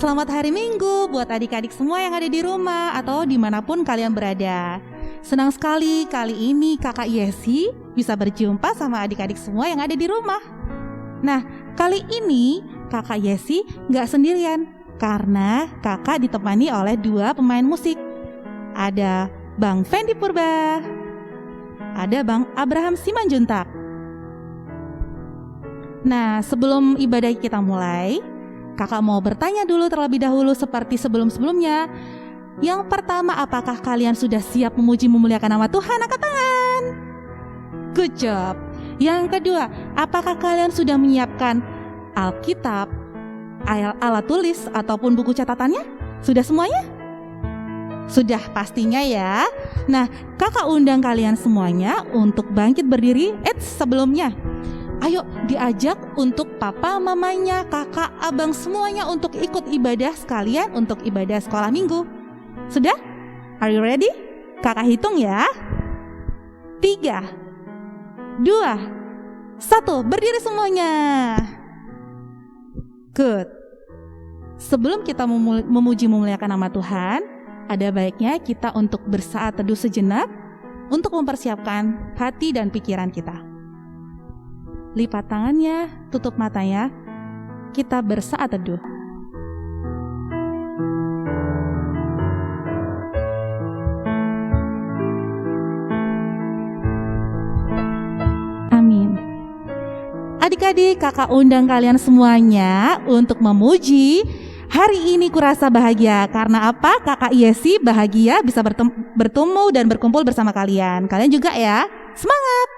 selamat hari Minggu buat adik-adik semua yang ada di rumah atau dimanapun kalian berada. Senang sekali kali ini kakak Yesi bisa berjumpa sama adik-adik semua yang ada di rumah. Nah, kali ini kakak Yesi gak sendirian karena kakak ditemani oleh dua pemain musik. Ada Bang Fendi Purba, ada Bang Abraham Simanjuntak. Nah, sebelum ibadah kita mulai, kakak mau bertanya dulu terlebih dahulu seperti sebelum-sebelumnya. Yang pertama, apakah kalian sudah siap memuji memuliakan nama Tuhan? Angkat tangan. Good job. Yang kedua, apakah kalian sudah menyiapkan Alkitab, alat tulis ataupun buku catatannya? Sudah semuanya? Sudah pastinya ya. Nah, kakak undang kalian semuanya untuk bangkit berdiri. Sebelumnya, ayo diajak untuk papa, mamanya, kakak, abang semuanya untuk ikut ibadah sekalian untuk ibadah sekolah minggu. Sudah? Are you ready? Kakak hitung ya. 3, 2, 1, berdiri semuanya. Good. Sebelum kita memuji memuliakan nama Tuhan, ada baiknya kita untuk bersaat teduh sejenak untuk mempersiapkan hati dan pikiran kita. Lipat tangannya, tutup matanya, kita bersaat teduh. Amin. Adik-adik, kakak undang kalian semuanya untuk memuji. Hari ini kurasa bahagia. Karena apa? Kakak Yesi bahagia bisa bertemu dan berkumpul bersama kalian. Kalian juga ya. Semangat!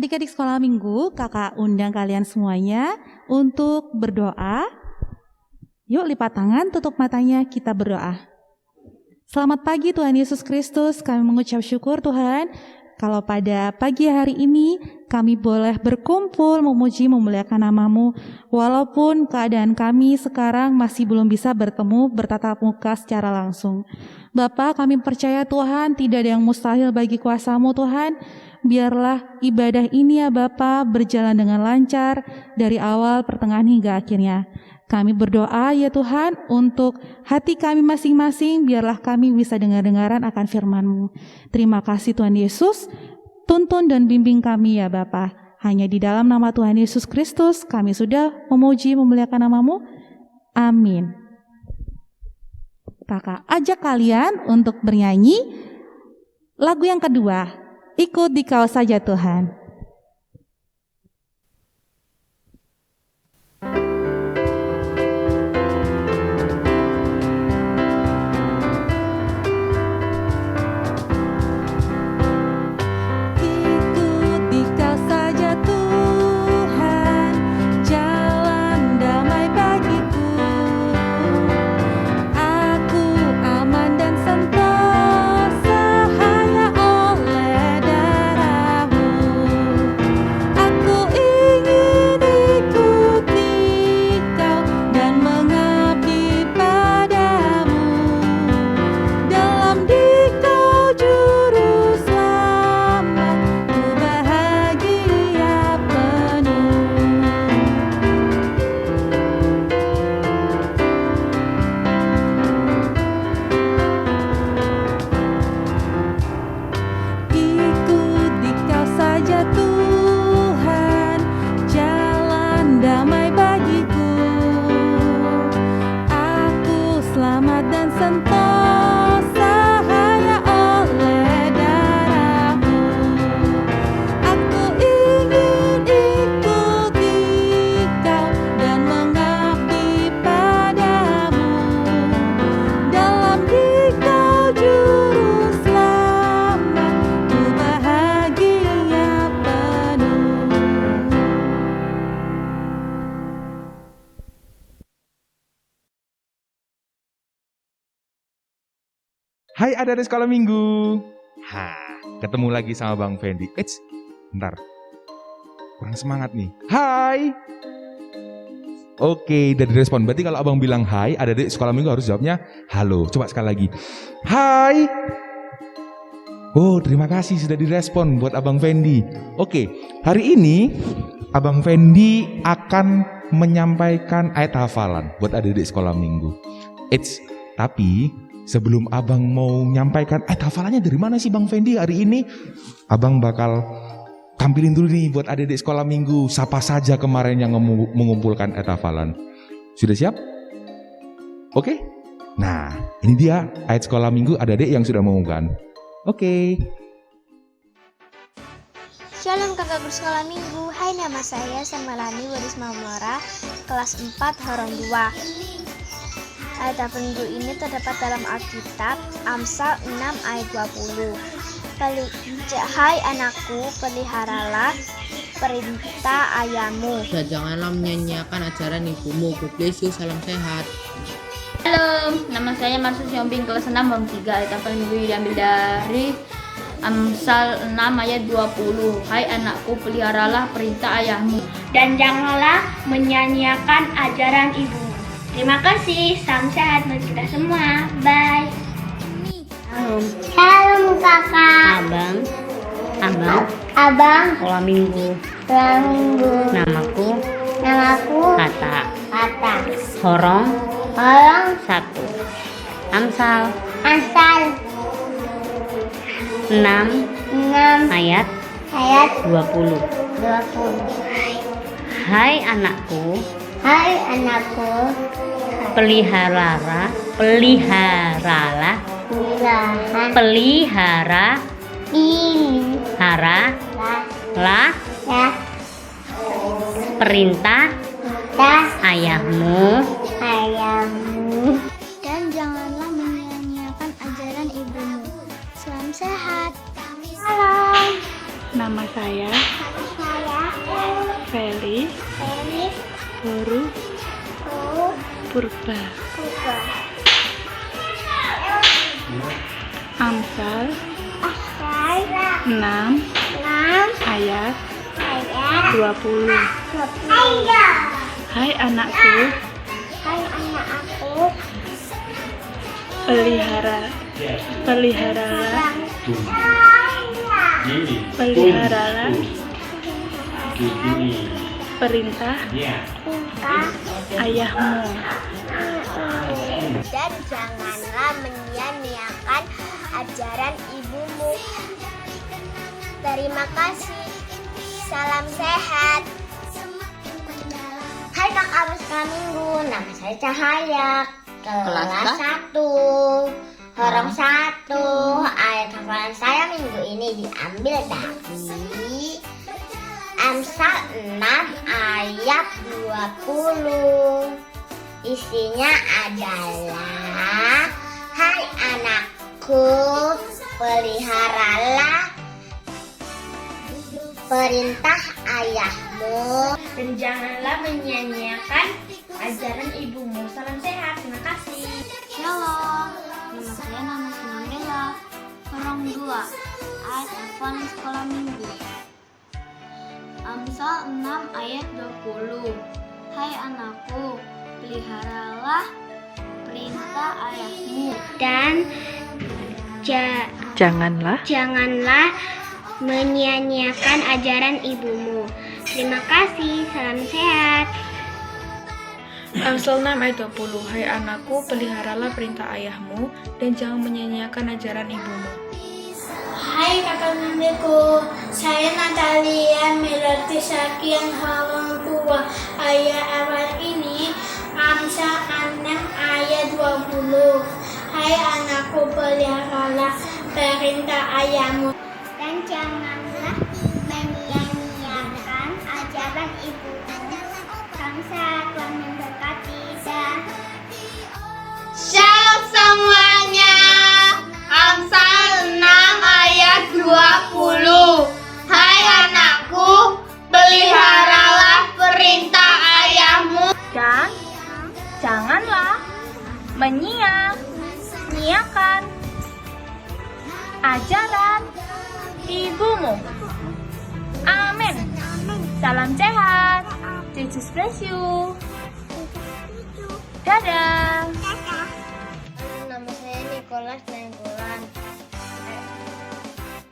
Adik-adik sekolah minggu, kakak undang kalian semuanya untuk berdoa. Yuk lipat tangan, tutup matanya, kita berdoa. Selamat pagi Tuhan Yesus Kristus, kami mengucap syukur Tuhan kalau pada pagi hari ini kami boleh berkumpul memuji memuliakan nama-Mu, walaupun keadaan kami sekarang masih belum bisa bertemu bertatap muka secara langsung. Bapa, kami percaya Tuhan tidak ada yang mustahil bagi kuasa-Mu Tuhan. Biarlah ibadah ini ya Bapa berjalan dengan lancar dari awal, pertengahan hingga akhirnya. Kami berdoa ya Tuhan untuk hati kami masing-masing, biarlah kami bisa dengar-dengaran akan firman-Mu. Terima kasih Tuhan Yesus, tuntun dan bimbing kami ya Bapa. Hanya di dalam nama Tuhan Yesus Kristus kami sudah memuji memuliakan nama-Mu. Amin. Kakak ajak kalian untuk bernyanyi lagu yang kedua, Ikut Dikau Saja Tuhan. Hai adik-adik sekolah minggu. Ketemu lagi sama Bang Fendi. Bentar. Kurang semangat nih. Hai. Oke, udah direspon. Berarti kalau abang bilang hai, adik-adik sekolah minggu harus jawabnya halo. Coba sekali lagi. Hai. Oh, terima kasih sudah direspon buat Abang Fendi. Oke, hari ini Abang Fendi akan menyampaikan ayat hafalan buat adik-adik sekolah minggu. Tapi sebelum abang mau menyampaikan hafalannya dari mana sih Bang Fendi hari ini? Abang bakal tampilin dulu nih buat adik-adik sekolah minggu. Siapa saja kemarin yang mengumpulkan hafalan. Sudah siap? Oke? Nah, ini dia ayat sekolah minggu adik-adik yang sudah mengumumkan. Oke. Shalom kakak bersekolah minggu. Hai, nama saya Samalani Warisma Mora, kelas 4 Horon 2. Ayat minggu ini terdapat dalam Alkitab, Amsal 6 ayat 20. Hai anakku, peliharalah perintah ayahmu. Dan janganlah menyanyiakan ajaran ibumu. God bless you, salam sehat. Halo, nama saya Marsus Yombing, kelas 6 bab 3. Ayat minggu ini diambil dari Amsal 6 ayat 20. Hai anakku, peliharalah perintah ayahmu. Dan janganlah menyanyiakan ajaran ibumu. Terima kasih, salam sehat buat kita semua. Bye. Shalom kakak. Abang, sekolah minggu. Namaku Kata. Horong 1. Amsal 6 ayat 20. Hai anakku, peliharalah perintah ayahmu. Dan janganlah menyanyiakan ajaran ibumu. Salam sehat. Salam. Nama saya Huruf purba. Amsal 6 ayat 20. Hai anakku, peliharalah perintah ayahmu, Dan janganlah menyia-nyiakan ajaran ibumu. Terima kasih. Salam sehat. Hai kakak sekolah minggu, nama saya Cahaya. Kelas 1. Horong 1. Ayat hafalan saya minggu ini diambil dari Amsal 6 ayat 20. Isinya adalah, hai anakku, peliharalah perintah ayahmu Dan janganlah menyia-nyiakan ajaran ibumu. Salam sehat, terima kasih. Shalom, nama saya Nana Sinambela, Horong 2, ayat hafalan sekolah minggu. Amsal 6 ayat 20. Hai anakku, peliharalah perintah ayahmu. Dan janganlah menyia-nyiakan ajaran ibumu. Terima kasih, salam sehat. Amsal 6 ayat 20. Hai anakku, peliharalah perintah ayahmu dan jangan menyia-nyiakan ajaran ibumu. Hai kakak nenekku, saya Natalia Melati Sakian Horong 2. Ayat awal ini Amsal 6 ayat 20. Hai anakku, peliharalah perintah ayahmu. Dan janganlah menyia-nyiakan ajaran ibumu. Bangsa Tuhan memberkati. Shalom semuanya. Amsal 6 ayat 20. Hai anakku, peliharalah perintah ayahmu. Dan janganlah menyia-nyiakan ajaran ibumu. Amin. Salam sehat. Jesus bless you. Dadah. Nama saya Nicholas Nainggolan.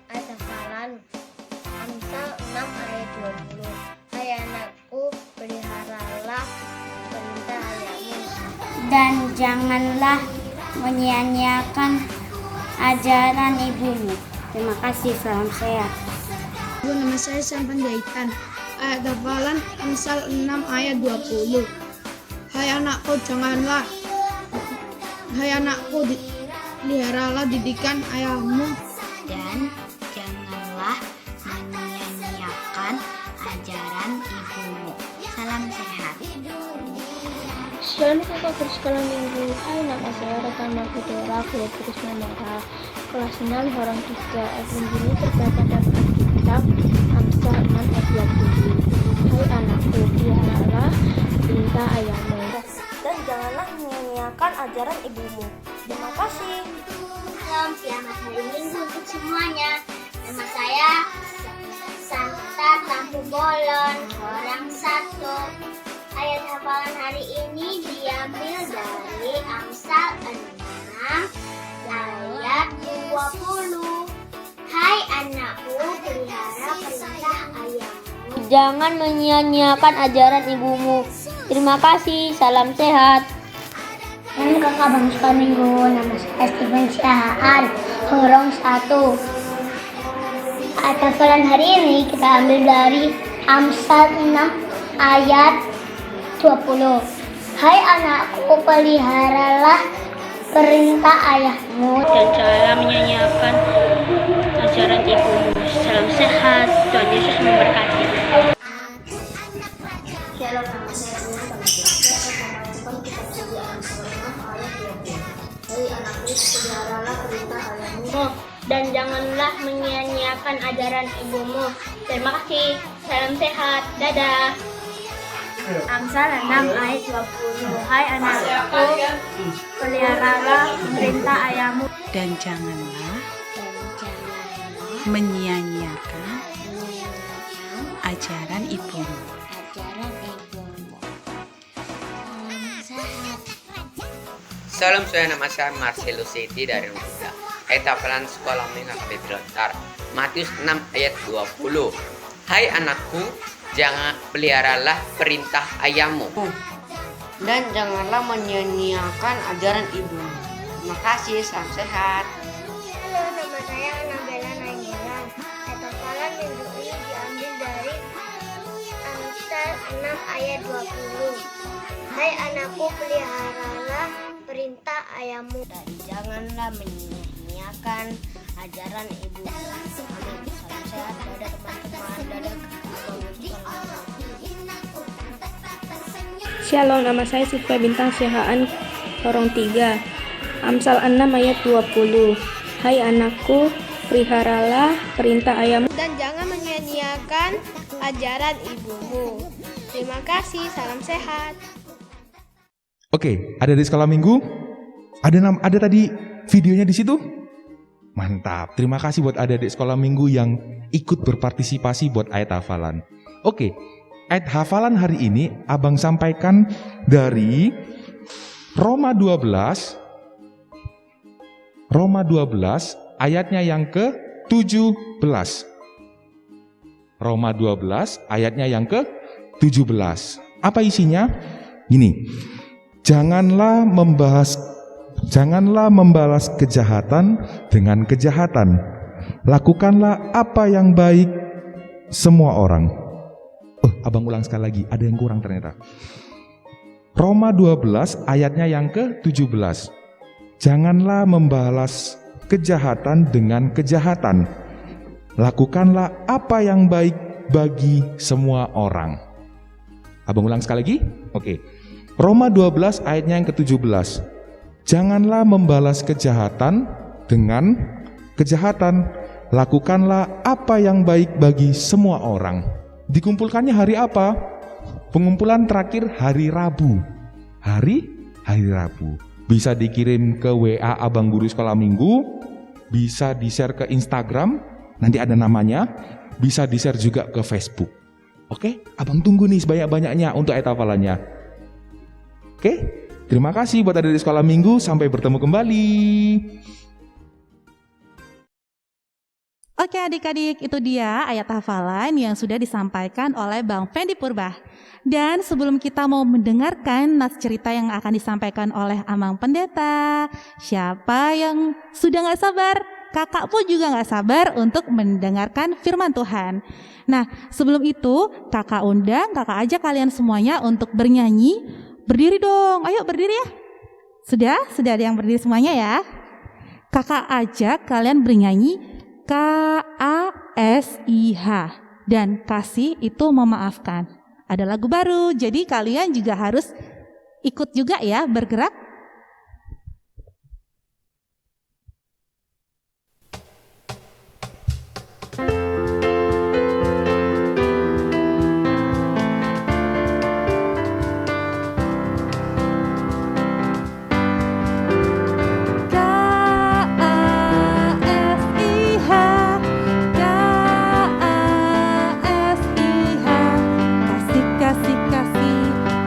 Ayat hafalan Amsal 6 ayat 20. Hai anakku, peliharalah perintah ayahmu. Dan janganlah menyia-nyiakan ajaran ibumu. Terima kasih, salam sehat. Nama saya Sampan Jaitan. Ayat hafalan Amsal 6 ayat 20. Hai anakku, peliharalah didikan ayahmu. Dan janganlah menyia-nyiakan ajaran ibumu. Salam sehat. Shalom kakak bersekolah minggu. Hai, nama saya Retama Federa, kuliah tulis Mamara, kelas 6 Horong 3. Ayat minggu ini terdapat dalam Alkitab Amsal 6 ayat 20. Hai anakku, peliharalah perintah ayahmu. Dan janganlah menyia-nyiakan ajaran ibumu. Terima kasih. Salam selamat hari Minggu untuk semuanya. Nama saya Santa Tampu Bolon, Horong 1. Ayat hafalan hari ini diambil dari Amsal 6 ayat 20. Hai anakku, pelihara perintah ayahmu. Jangan menyia-nyiakan ajaran ibumu. Terima kasih, salam sehat. Dan kakak bersekolah minggu, nama saya Steven Syahaan, Horong 1. Ayat hafalan hari ini kita ambil dari Amsal 6 ayat 20. Hai anakku, peliharalah perintah ayahmu. Dan janganlah menyia-nyiakan ajaran ibumu. Salam sehat, Tuhan Yesus memberkati. Shalom, nama saya Rian. Kita belajar Amsal 6 ayat 20. Hai anakku, peliharalah perintah ayahmu. Dan janganlah menyia-nyiakan ajaran ibumu. Terima kasih, salam sehat, dadah. Amsal 6 ayat 20. Hai anakku, peliharalah perintah ayahmu dan janganlah menyia-nyiakan ajaran ibumu. Salam, nama saya Marcelo Seti dari Muda. Ayat hafalan sekolah Minggu Lontar. Matius 6 ayat 20. Hai anakku, jangan peliharalah perintah ayahmu Dan janganlah menyia-nyiakan ajaran ibumu. Terima kasih, salam sehat. Halo, nama saya Anabella Nainggolan. Ayat hafalan minggu ini diambil dari Amsal 6 ayat 20. Hai anakku, peliharalah perintah ayahmu dan janganlah menyia-nyiakan ajaran ibu. Amin. Salam sehat, dadah teman-teman, dadah Shalom, nama saya Sifra Bintang Syahaan Lorong 3. Amsal 6 ayat 20. Hai anakku, peliharalah perintah ayahmu dan jangan menyia-nyiakan ajaran ibumu. Terima kasih, salam sehat. Oke, ada di sekolah minggu? Ada tadi videonya di situ? Mantap. Terima kasih buat adik-adik sekolah minggu yang ikut berpartisipasi buat ayat hafalan. Oke, ayat hafalan hari ini Abang sampaikan dari Roma 12 ayatnya yang ke-17. Roma 12 ayatnya yang ke-17. Apa isinya? Gini. Janganlah membalas kejahatan dengan kejahatan. Lakukanlah apa yang baik semua orang. Abang ulang sekali lagi, ada yang kurang ternyata. Roma 12 ayatnya yang ke-17. Janganlah membalas kejahatan dengan kejahatan. Lakukanlah apa yang baik bagi semua orang. Abang ulang sekali lagi? Oke. Roma 12 ayatnya yang ke-17. Janganlah membalas kejahatan dengan kejahatan. Lakukanlah apa yang baik bagi semua orang. Dikumpulkannya hari apa? Pengumpulan terakhir hari Rabu. Hari Rabu. Bisa dikirim ke WA Abang Guru Sekolah Minggu, bisa di-share ke Instagram, nanti ada namanya, bisa di-share juga ke Facebook. Oke, Abang tunggu nih sebanyak-banyaknya untuk ayat hafalannya. Oke, terima kasih buat adik-adik sekolah minggu. Sampai bertemu kembali. Oke adik-adik, itu dia ayat hafalan yang sudah disampaikan oleh Bang Fendi Purba. Dan sebelum kita mau mendengarkan nas cerita yang akan disampaikan oleh Amang Pendeta, siapa yang sudah gak sabar? Kakak pun juga gak sabar untuk mendengarkan firman Tuhan. Nah, sebelum itu kakak undang, kakak ajak kalian semuanya untuk bernyanyi. Berdiri dong, ayo berdiri ya. Sudah ada yang berdiri semuanya ya. Kakak ajak kalian bernyanyi KASIH. Dan kasih itu memaafkan. Ada lagu baru, jadi kalian juga harus ikut juga ya, bergerak. Kasih, kasih,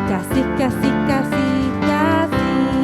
kasih, kasih, kasih, kasih.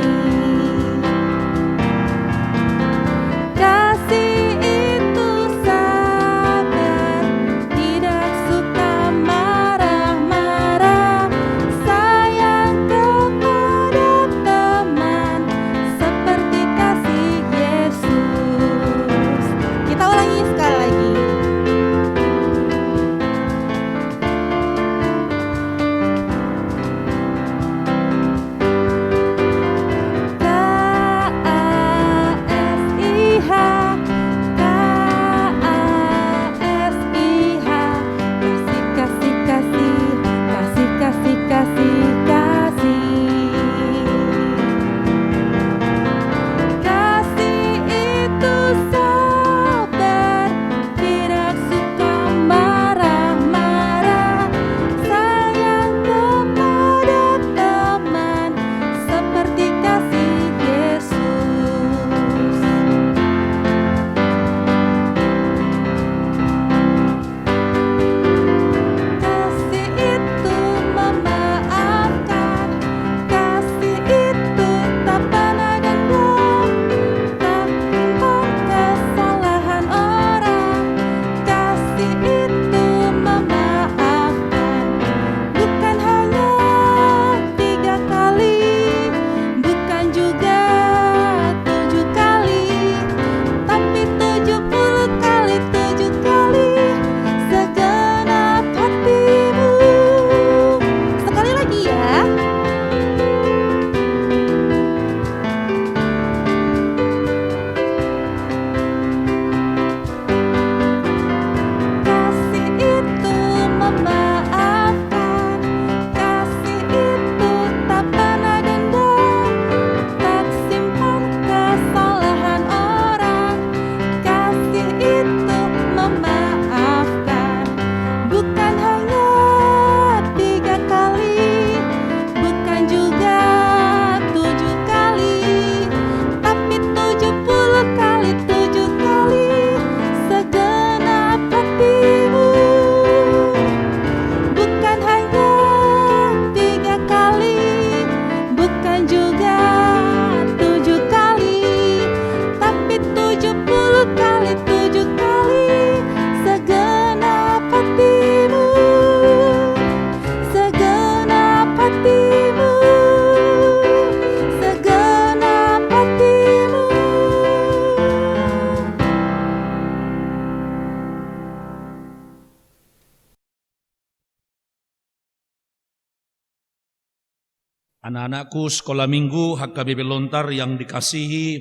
Anak-anakku sekolah minggu HKBP Lontar yang dikasihi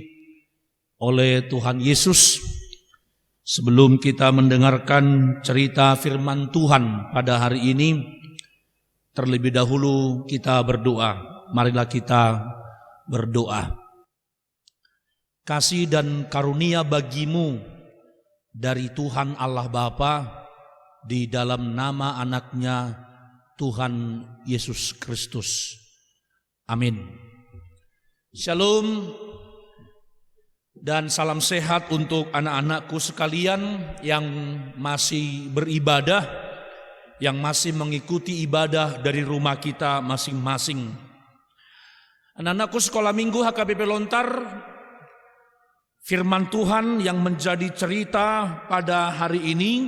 oleh Tuhan Yesus, sebelum kita mendengarkan cerita firman Tuhan pada hari ini, terlebih dahulu kita berdoa. Marilah kita berdoa. Kasih dan karunia bagimu dari Tuhan Allah Bapa di dalam nama anaknya Tuhan Yesus Kristus. Amin. Shalom dan salam sehat untuk anak-anakku sekalian yang masih beribadah, yang masih mengikuti ibadah dari rumah kita masing-masing. Anak-anakku sekolah minggu HKBP Lontar, firman Tuhan yang menjadi cerita pada hari ini,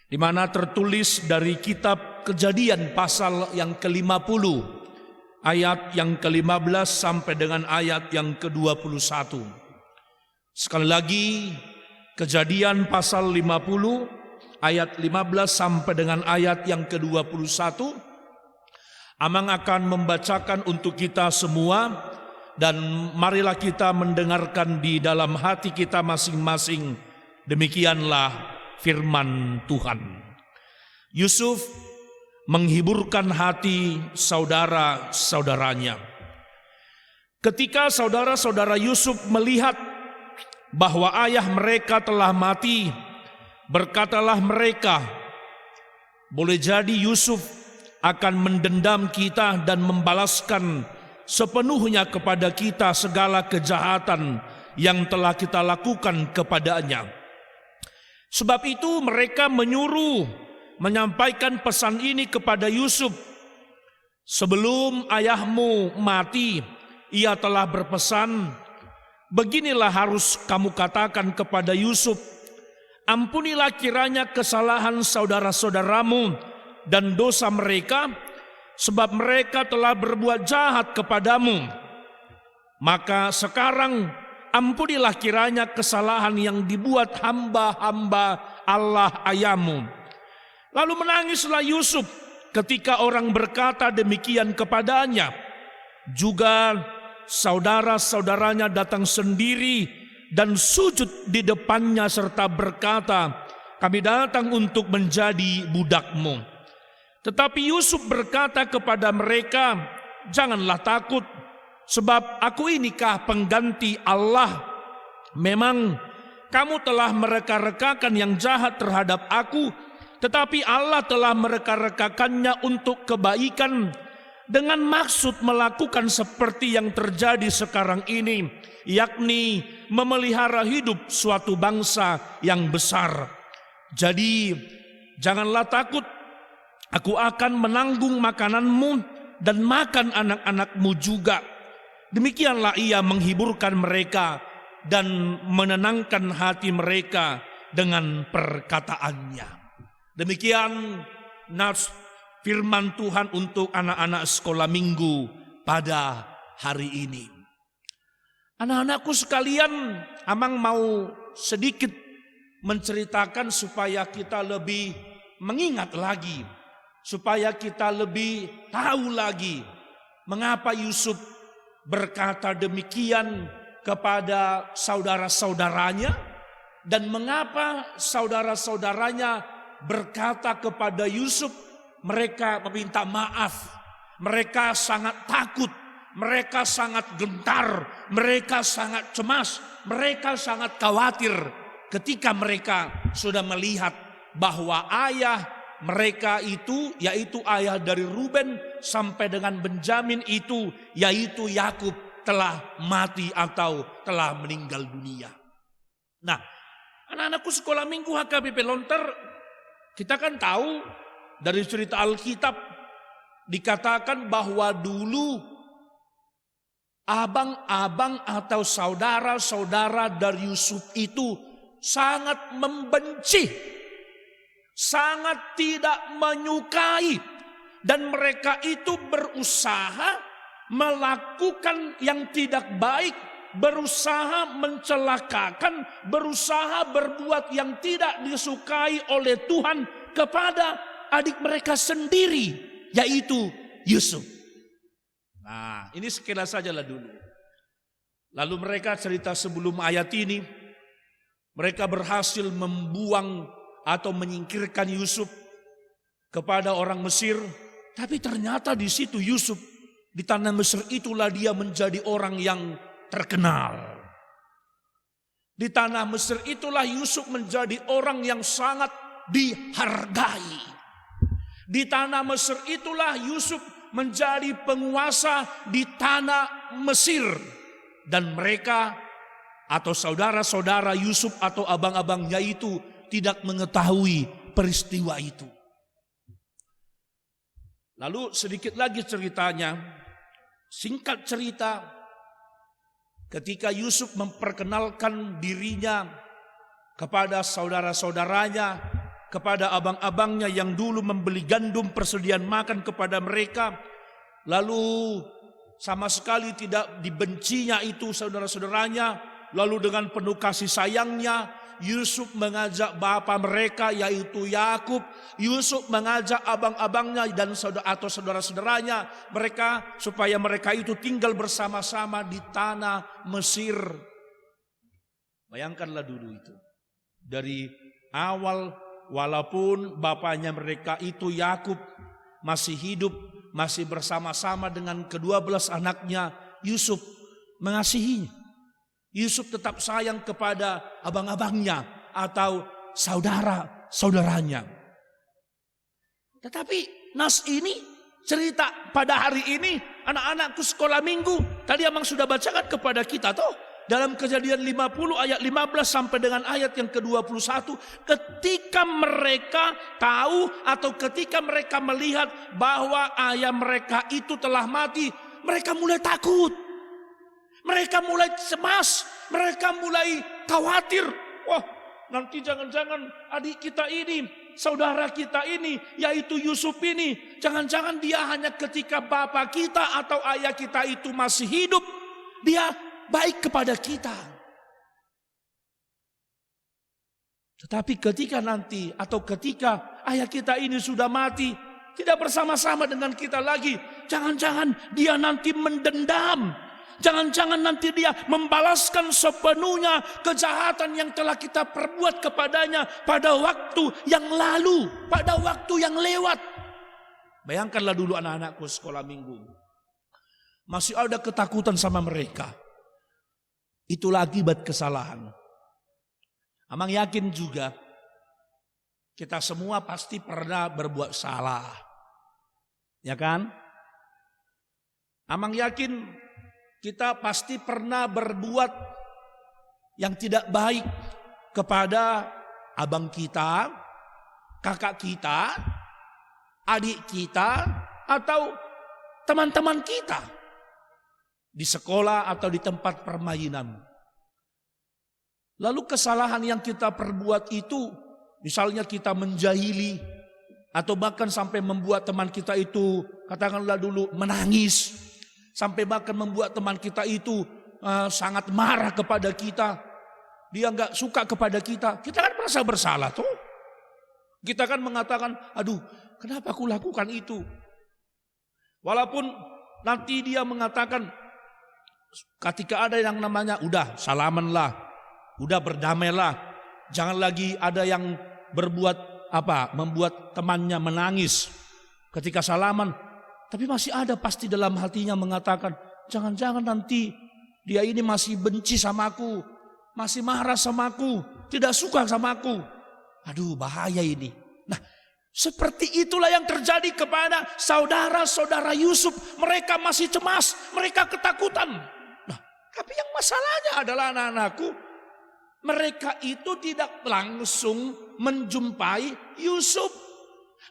di mana tertulis dari kitab Kejadian pasal yang ke-50, ayat yang ke-15 sampai dengan ayat yang ke-21. Sekali lagi, Kejadian pasal 50, ayat 15 sampai dengan ayat yang ke-21. Amang akan membacakan untuk kita semua, dan marilah kita mendengarkan di dalam hati kita masing-masing. Demikianlah firman Tuhan. Yusuf menghiburkan hati saudara-saudaranya. Ketika saudara-saudara Yusuf melihat bahwa ayah mereka telah mati, berkatalah mereka, boleh jadi Yusuf akan mendendam kita dan membalaskan sepenuhnya kepada kita segala kejahatan yang telah kita lakukan kepadanya. Sebab itu mereka menyampaikan pesan ini kepada Yusuf. Sebelum ayahmu mati, ia telah berpesan, beginilah harus kamu katakan kepada Yusuf, ampunilah kiranya kesalahan saudara-saudaramu dan dosa mereka, sebab mereka telah berbuat jahat kepadamu. Maka sekarang ampunilah kiranya kesalahan yang dibuat hamba-hamba Allah ayahmu. Lalu menangislah Yusuf ketika orang berkata demikian kepadanya. Juga saudara-saudaranya datang sendiri dan sujud di depannya serta berkata, kami datang untuk menjadi budakmu. Tetapi Yusuf berkata kepada mereka, janganlah takut, sebab aku inikah pengganti Allah. Memang kamu telah mereka-rekakan yang jahat terhadap aku, tetapi Allah telah mereka-rekakannya untuk kebaikan, dengan maksud melakukan seperti yang terjadi sekarang ini, yakni memelihara hidup suatu bangsa yang besar. Jadi janganlah takut, aku akan menanggung makananmu dan makan anak-anakmu juga. Demikianlah ia menghiburkan mereka dan menenangkan hati mereka dengan perkataannya. Demikian nas firman Tuhan untuk anak-anak sekolah minggu pada hari ini. Anak-anakku sekalian, Amang mau sedikit menceritakan supaya kita lebih mengingat lagi, supaya kita lebih tahu lagi mengapa Yusuf berkata demikian kepada saudara-saudaranya, dan mengapa saudara-saudaranya berkata kepada Yusuf, mereka meminta maaf, mereka sangat takut, mereka sangat gentar, mereka sangat cemas, mereka sangat khawatir ketika mereka sudah melihat bahwa ayah mereka itu, yaitu ayah dari Ruben sampai dengan Benjamin itu, yaitu Yakub, telah mati atau telah meninggal dunia. Nah, anak-anakku sekolah minggu HKBP Lontar, kita kan tahu dari cerita Alkitab dikatakan bahwa dulu abang-abang atau saudara-saudara dari Yusuf itu sangat membenci, sangat tidak menyukai, dan mereka itu berusaha melakukan yang tidak baik, berusaha mencelakakan, berusaha berbuat yang tidak disukai oleh Tuhan kepada adik mereka sendiri, yaitu Yusuf. Nah, ini sekilas sajalah dulu. Lalu mereka cerita sebelum ayat ini, mereka berhasil membuang atau menyingkirkan Yusuf kepada orang Mesir. Tapi ternyata di situ Yusuf, di tanah Mesir itulah dia menjadi orang yang terkenal. Di tanah Mesir itulah Yusuf menjadi orang yang sangat dihargai. Di tanah Mesir itulah Yusuf menjadi penguasa di tanah Mesir. Dan mereka atau saudara-saudara Yusuf atau abang-abangnya itu tidak mengetahui peristiwa itu. Lalu sedikit lagi ceritanya, singkat cerita, ketika Yusuf memperkenalkan dirinya kepada saudara-saudaranya, kepada abang-abangnya yang dulu membeli gandum persediaan makan kepada mereka, lalu sama sekali tidak dibencinya itu saudara-saudaranya, lalu dengan penuh kasih sayangnya, Yusuf mengajak bapa mereka yaitu Yakub, Yusuf mengajak abang-abangnya dan saudara-saudaranya mereka supaya mereka itu tinggal bersama-sama di tanah Mesir. Bayangkanlah dulu itu. Dari awal walaupun bapaknya mereka itu Yakub masih hidup, masih bersama-sama dengan ke-12 anaknya, Yusuf mengasihinya. Yusuf tetap sayang kepada abang-abangnya atau saudara-saudaranya. Tetapi nas ini cerita pada hari ini, anak-anakku sekolah minggu, tadi Amang sudah bacakan kepada kita toh, dalam Kejadian 50 ayat 15 sampai dengan ayat yang ke-21, ketika mereka tahu atau ketika mereka melihat bahwa ayah mereka itu telah mati, mereka mulai takut. Mereka mulai cemas, mereka mulai khawatir. Wah, nanti jangan-jangan adik kita ini, saudara kita ini, yaitu Yusuf ini, jangan-jangan dia hanya ketika bapak kita atau ayah kita itu masih hidup, dia baik kepada kita. Tetapi ketika nanti atau ketika ayah kita ini sudah mati, tidak bersama-sama dengan kita lagi, jangan-jangan dia nanti mendendam. Jangan-jangan nanti dia membalaskan sepenuhnya kejahatan yang telah kita perbuat kepadanya pada waktu yang lalu, pada waktu yang lewat. Bayangkanlah dulu anak-anakku sekolah minggu. Masih ada ketakutan sama mereka. Itulah akibat kesalahan. Amang yakin juga kita semua pasti pernah berbuat salah. Ya kan? Amang yakin kita pasti pernah berbuat yang tidak baik kepada abang kita, kakak kita, adik kita, atau teman-teman kita di sekolah atau di tempat permainan. Lalu kesalahan yang kita perbuat itu, misalnya kita menjahili atau bahkan sampai membuat teman kita itu, katakanlah dulu, menangis. Sampai bahkan membuat teman kita itu sangat marah kepada kita. Dia nggak suka kepada kita. Kita kan merasa bersalah tuh. Kita kan mengatakan, aduh kenapa aku lakukan itu. Walaupun nanti dia mengatakan, ketika ada yang namanya, udah salamanlah, udah berdamailah. Jangan lagi ada yang berbuat apa, membuat temannya menangis ketika salaman. Tapi masih ada pasti dalam hatinya mengatakan, jangan-jangan nanti dia ini masih benci sama aku, masih marah sama aku, tidak suka sama aku. Aduh bahaya ini. Nah seperti itulah yang terjadi kepada saudara-saudara Yusuf. Mereka masih cemas, mereka ketakutan. Nah tapi yang masalahnya adalah anak-anakku, mereka itu tidak langsung menjumpai Yusuf.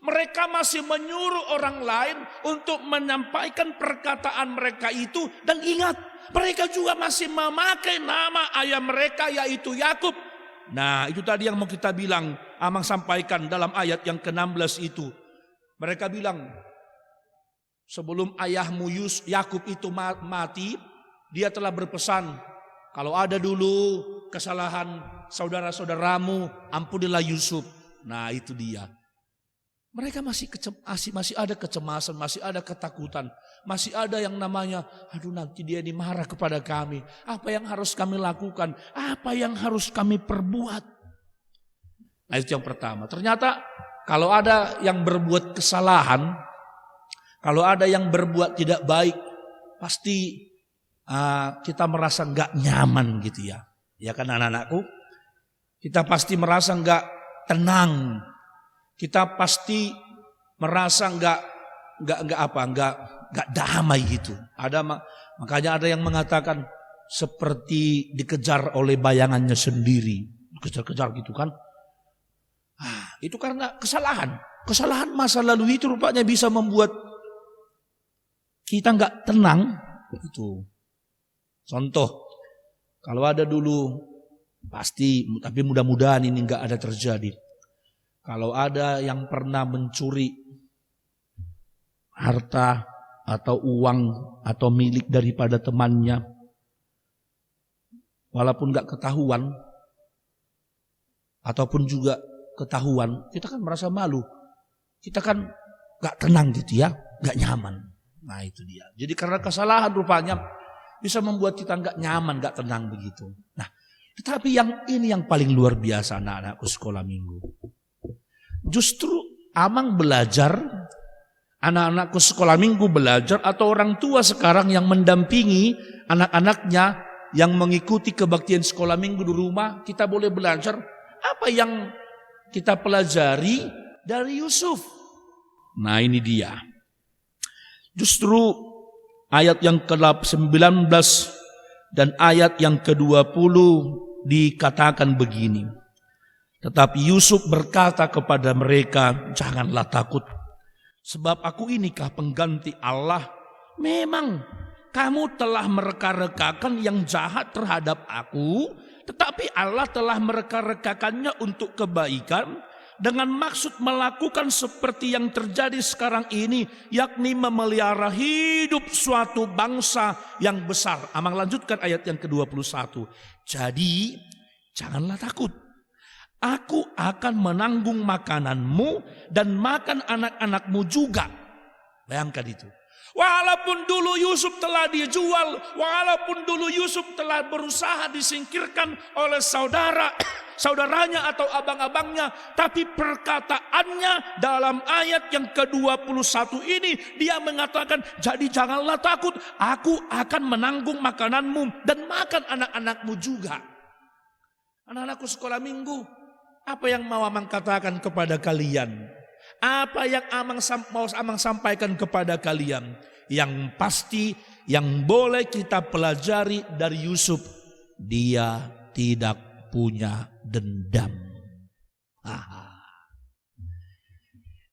Mereka masih menyuruh orang lain untuk menyampaikan perkataan mereka itu. Dan ingat, mereka juga masih memakai nama ayah mereka yaitu Yakub. Nah itu tadi yang mau kita bilang, Amang sampaikan dalam ayat yang ke-16 itu. Mereka bilang, sebelum ayahmu Yakub itu mati, dia telah berpesan, kalau ada dulu kesalahan saudara-saudaramu, ampunilah Yusuf. Nah itu dia. Mereka masih ada kecemasan, masih ada ketakutan. Masih ada yang namanya, aduh nanti dia ini marah kepada kami. Apa yang harus kami lakukan? Apa yang harus kami perbuat? Nah itu yang pertama. Ternyata kalau ada yang berbuat kesalahan, kalau ada yang berbuat tidak baik, pasti kita merasa nggak nyaman gitu ya. Ya kan anak-anakku? Kita pasti merasa nggak tenang. Kita pasti merasa nggak damai gitu. Makanya ada yang mengatakan seperti dikejar oleh bayangannya sendiri, kejar-kejar gitu kan. Itu karena kesalahan masa lalu itu rupanya bisa membuat kita nggak tenang. Itu contoh, kalau ada dulu pasti, tapi mudah-mudahan ini nggak ada terjadi. Kalau ada yang pernah mencuri harta atau uang atau milik daripada temannya, walaupun nggak ketahuan ataupun juga ketahuan, kita kan merasa malu, kita kan nggak tenang gitu ya, nggak nyaman. Nah itu dia. Jadi karena kesalahan rupanya bisa membuat kita nggak nyaman, nggak tenang begitu. Nah, tetapi yang ini yang paling luar biasa anak-anakku sekolah minggu. Justru Amang belajar, anak-anakku sekolah minggu belajar, atau orang tua sekarang yang mendampingi anak-anaknya yang mengikuti kebaktian sekolah minggu di rumah, kita boleh belajar apa yang kita pelajari dari Yusuf. Nah ini dia. Justru ayat yang ke-19 dan ayat yang ke-20 dikatakan begini. Tetapi Yusuf berkata kepada mereka, janganlah takut, sebab aku inikah pengganti Allah. Memang kamu telah mereka-rekakan yang jahat terhadap aku, tetapi Allah telah mereka-rekakannya untuk kebaikan, dengan maksud melakukan seperti yang terjadi sekarang ini, yakni memelihara hidup suatu bangsa yang besar. Amang lanjutkan ayat yang ke-21. Jadi janganlah takut, aku akan menanggung makananmu dan makan anak-anakmu juga. Bayangkan itu. Walaupun dulu Yusuf telah dijual, walaupun dulu Yusuf telah berusaha disingkirkan oleh saudaranya atau abang-abangnya, tapi perkataannya dalam ayat yang ke-21 ini, dia mengatakan, jadi janganlah takut, aku akan menanggung makananmu dan makan anak-anakmu juga. Anak-anakku sekolah minggu, apa yang mau Amang katakan kepada kalian? Apa yang mau Amang sampaikan kepada kalian? Yang pasti yang boleh kita pelajari dari Yusuf, dia tidak punya dendam.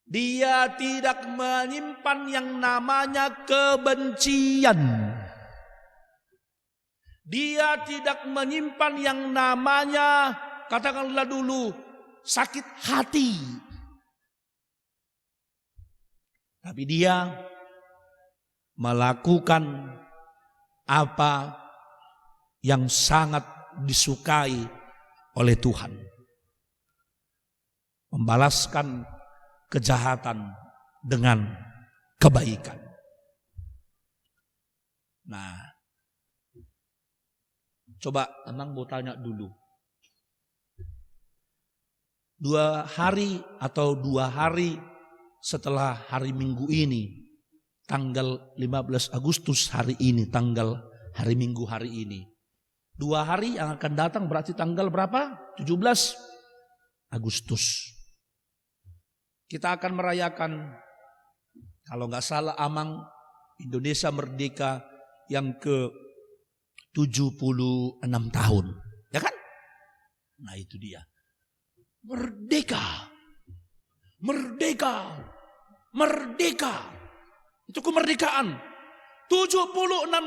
Dia tidak menyimpan yang namanya kebencian. Dia tidak menyimpan yang namanya, katakanlah dulu, sakit hati. Tapi dia melakukan apa yang sangat disukai oleh Tuhan. Membalaskan kejahatan dengan kebaikan. Nah, coba Amang mau tanya dulu. 2 hari atau 2 hari setelah hari Minggu ini, tanggal 15 Agustus hari ini, tanggal hari Minggu hari ini, 2 hari yang akan datang berarti tanggal berapa? 17 Agustus. Kita akan merayakan, kalau nggak salah Amang, Indonesia merdeka yang ke-76 tahun. Ya kan? Nah itu dia. Merdeka. Merdeka. Merdeka. Itu kemerdekaan. 76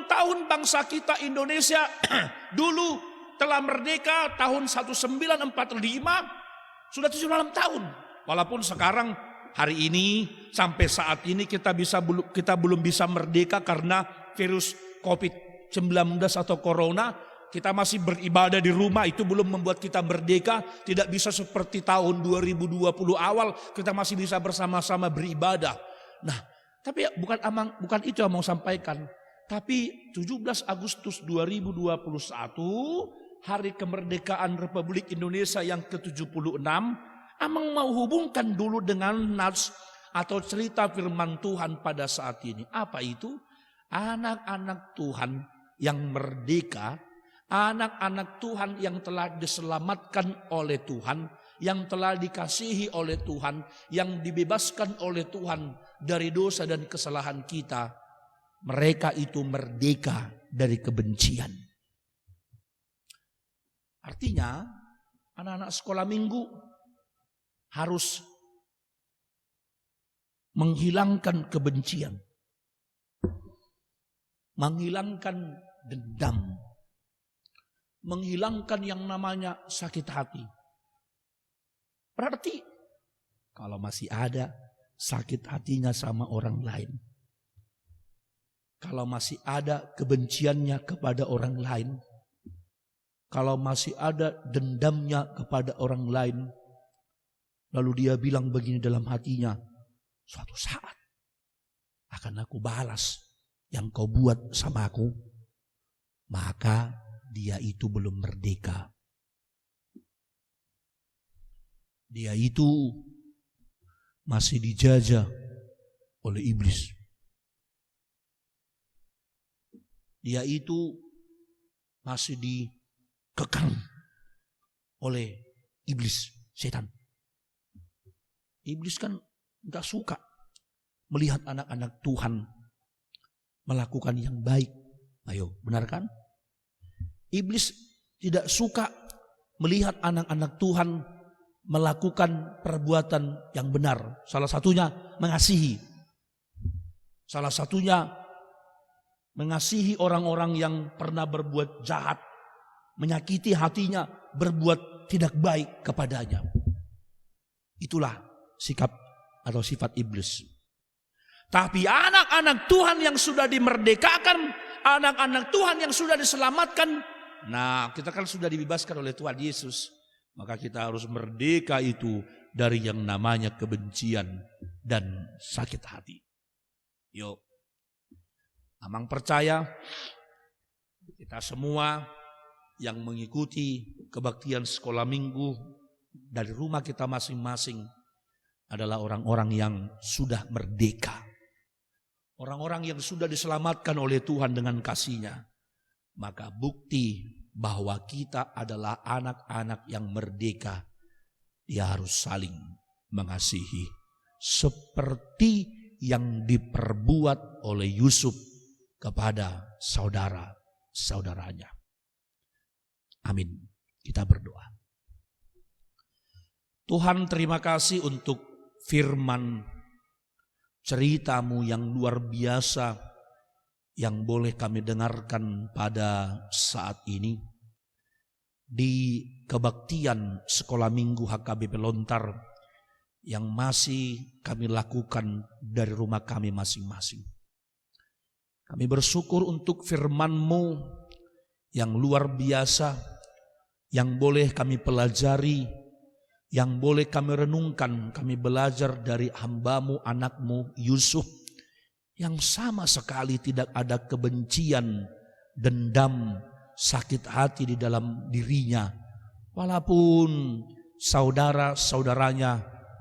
tahun bangsa kita Indonesia dulu telah merdeka tahun 1945, sudah 76 tahun. Walaupun sekarang hari ini sampai saat ini kita belum bisa merdeka karena virus COVID-19 atau corona. Kita masih beribadah di rumah, itu belum membuat kita merdeka. Tidak bisa seperti tahun 2020 awal kita masih bisa bersama-sama beribadah. Nah, Tapi bukan itu yang mau sampaikan. Tapi 17 Agustus 2021, hari kemerdekaan Republik Indonesia yang ke-76, Amang mau hubungkan dulu dengan nas atau cerita firman Tuhan pada saat ini. Apa itu? Anak-anak Tuhan yang merdeka, anak-anak Tuhan yang telah diselamatkan oleh Tuhan, yang telah dikasihi oleh Tuhan, yang dibebaskan oleh Tuhan dari dosa dan kesalahan kita. Mereka itu merdeka dari kebencian. Artinya anak-anak sekolah minggu harus menghilangkan kebencian, menghilangkan dendam, menghilangkan yang namanya sakit hati. Berarti kalau masih ada sakit hatinya sama orang lain, kalau masih ada kebenciannya kepada orang lain, kalau masih ada dendamnya kepada orang lain, lalu dia bilang begini dalam hatinya, suatu saat akan aku balas yang kau buat sama aku, maka dia itu belum merdeka. Dia itu masih dijajah oleh iblis. Dia itu masih dikekang oleh iblis, setan. Iblis kan gak suka melihat anak-anak Tuhan melakukan yang baik. Ayo, benar kan? Iblis tidak suka melihat anak-anak Tuhan melakukan perbuatan yang benar. Salah satunya mengasihi. Salah satunya mengasihi orang-orang yang pernah berbuat jahat, menyakiti hatinya, berbuat tidak baik kepadanya. Itulah sikap atau sifat iblis. Tapi anak-anak Tuhan yang sudah dimerdekakan, anak-anak Tuhan yang sudah diselamatkan, nah kita kan sudah dibebaskan oleh Tuhan Yesus. Maka kita harus merdeka itu dari yang namanya kebencian dan sakit hati. Yuk. Amang percaya kita semua yang mengikuti kebaktian sekolah minggu dari rumah kita masing-masing adalah orang-orang yang sudah merdeka. Orang-orang yang sudah diselamatkan oleh Tuhan dengan kasih-Nya. Maka bukti bahwa kita adalah anak-anak yang merdeka. Dia harus saling mengasihi. Seperti yang diperbuat oleh Yusuf kepada saudara-saudaranya. Amin. Kita berdoa. Tuhan, terima kasih untuk firman ceritamu yang luar biasa yang boleh kami dengarkan pada saat ini di kebaktian sekolah minggu HKBP Lontar yang masih kami lakukan dari rumah kami masing-masing. Kami bersyukur untuk firman-Mu yang luar biasa, yang boleh kami pelajari, yang boleh kami renungkan. Kami belajar dari hamba-Mu, anak-Mu Yusuf, yang sama sekali tidak ada kebencian, dendam, sakit hati di dalam dirinya. Walaupun saudara-saudaranya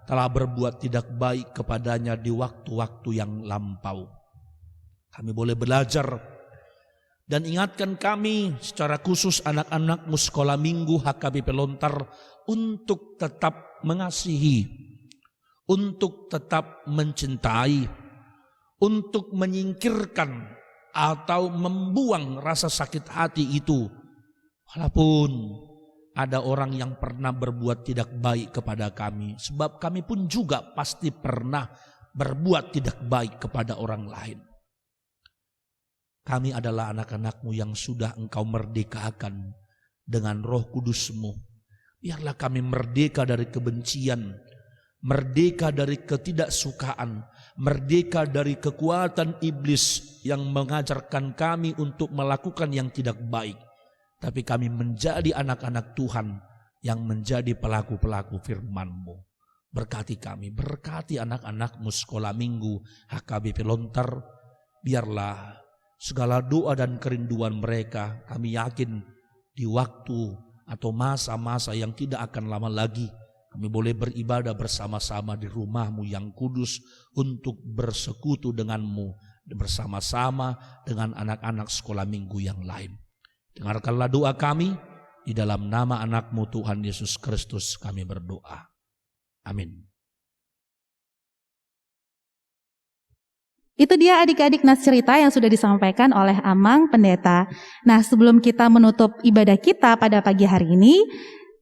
telah berbuat tidak baik kepadanya di waktu-waktu yang lampau. Kami boleh belajar dan ingatkan kami secara khusus anak-anak-Mu sekolah minggu HKBP Lontar untuk tetap mengasihi, untuk tetap mencintai, untuk menyingkirkan atau membuang rasa sakit hati itu. Walaupun ada orang yang pernah berbuat tidak baik kepada kami, sebab kami pun juga pasti pernah berbuat tidak baik kepada orang lain. Kami adalah anak-anak-Mu yang sudah Engkau merdekakan dengan Roh Kudus-Mu. Biarlah kami merdeka dari kebencian, merdeka dari ketidaksukaan, merdeka dari kekuatan iblis yang mengajarkan kami untuk melakukan yang tidak baik. Tapi kami menjadi anak-anak Tuhan yang menjadi pelaku-pelaku firman-Mu. Berkati kami, berkati anak-anakmu sekolah minggu HKBP Lontar. Biarlah segala doa dan kerinduan mereka, kami yakin di waktu atau masa-masa yang tidak akan lama lagi, kami boleh beribadah bersama-sama di rumah-Mu yang kudus untuk bersekutu dengan-Mu bersama-sama dengan anak-anak sekolah minggu yang lain. Dengarkanlah doa kami, di dalam nama anak-Mu Tuhan Yesus Kristus kami berdoa. Amin. Itu dia adik-adik nas cerita yang sudah disampaikan oleh Amang Pendeta. Nah, sebelum kita menutup ibadah kita pada pagi hari ini,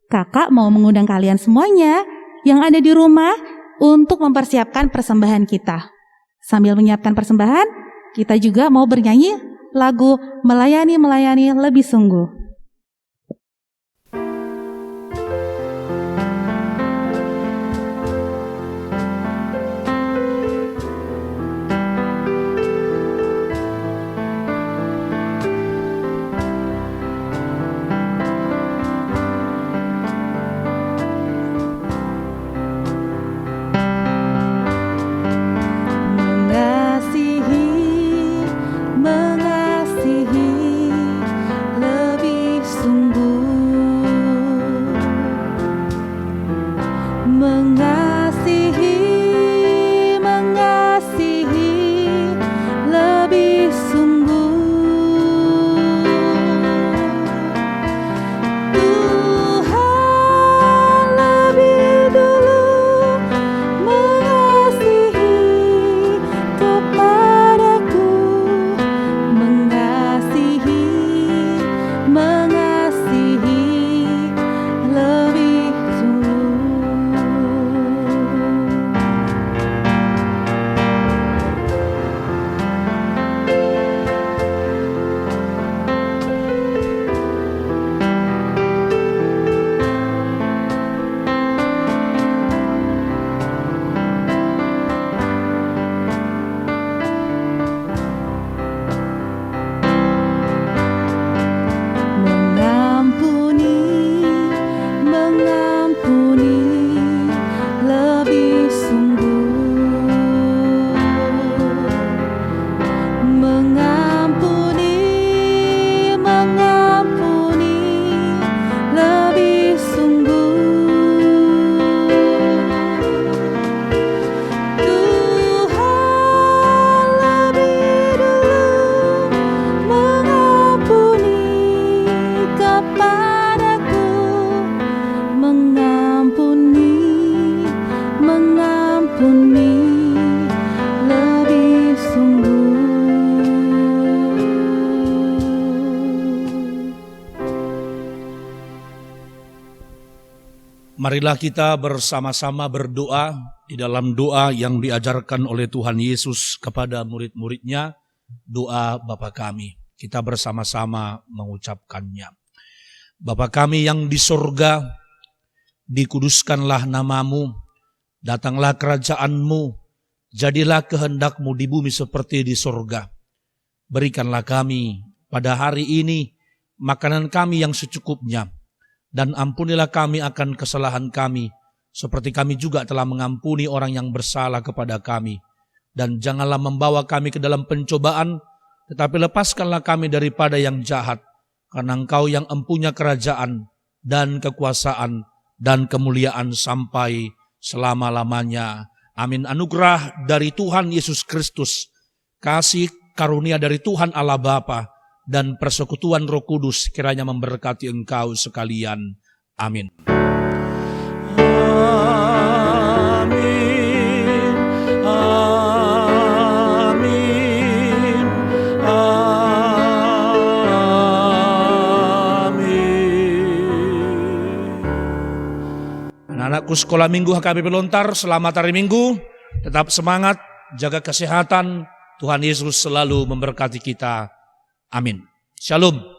kakak mau mengundang kalian semuanya yang ada di rumah untuk mempersiapkan persembahan kita. Sambil menyiapkan persembahan, kita juga mau bernyanyi lagu Melayani Lebih Sungguh. Marilah kita bersama-sama berdoa di dalam doa yang diajarkan oleh Tuhan Yesus kepada murid-muridnya, doa Bapa kami. Kita bersama-sama mengucapkannya. Bapa kami yang di sorga, dikuduskanlah namamu, datanglah kerajaan-Mu, jadilah kehendak-Mu di bumi seperti di sorga. Berikanlah kami pada hari ini makanan kami yang secukupnya, dan ampunilah kami akan kesalahan kami, seperti kami juga telah mengampuni orang yang bersalah kepada kami. Dan janganlah membawa kami ke dalam pencobaan, tetapi lepaskanlah kami daripada yang jahat, karena Engkau yang empunya kerajaan dan kekuasaan dan kemuliaan sampai selama-lamanya. Amin. Anugerah dari Tuhan Yesus Kristus, kasih karunia dari Tuhan Allah Bapa, dan persekutuan Roh Kudus kiranya memberkati engkau sekalian. Amin. Amin. Amin. Amin. Anak-anakku sekolah minggu HKBP Lontar, selamat hari Minggu. Tetap semangat, jaga kesehatan. Tuhan Yesus selalu memberkati kita. Amin. Shalom.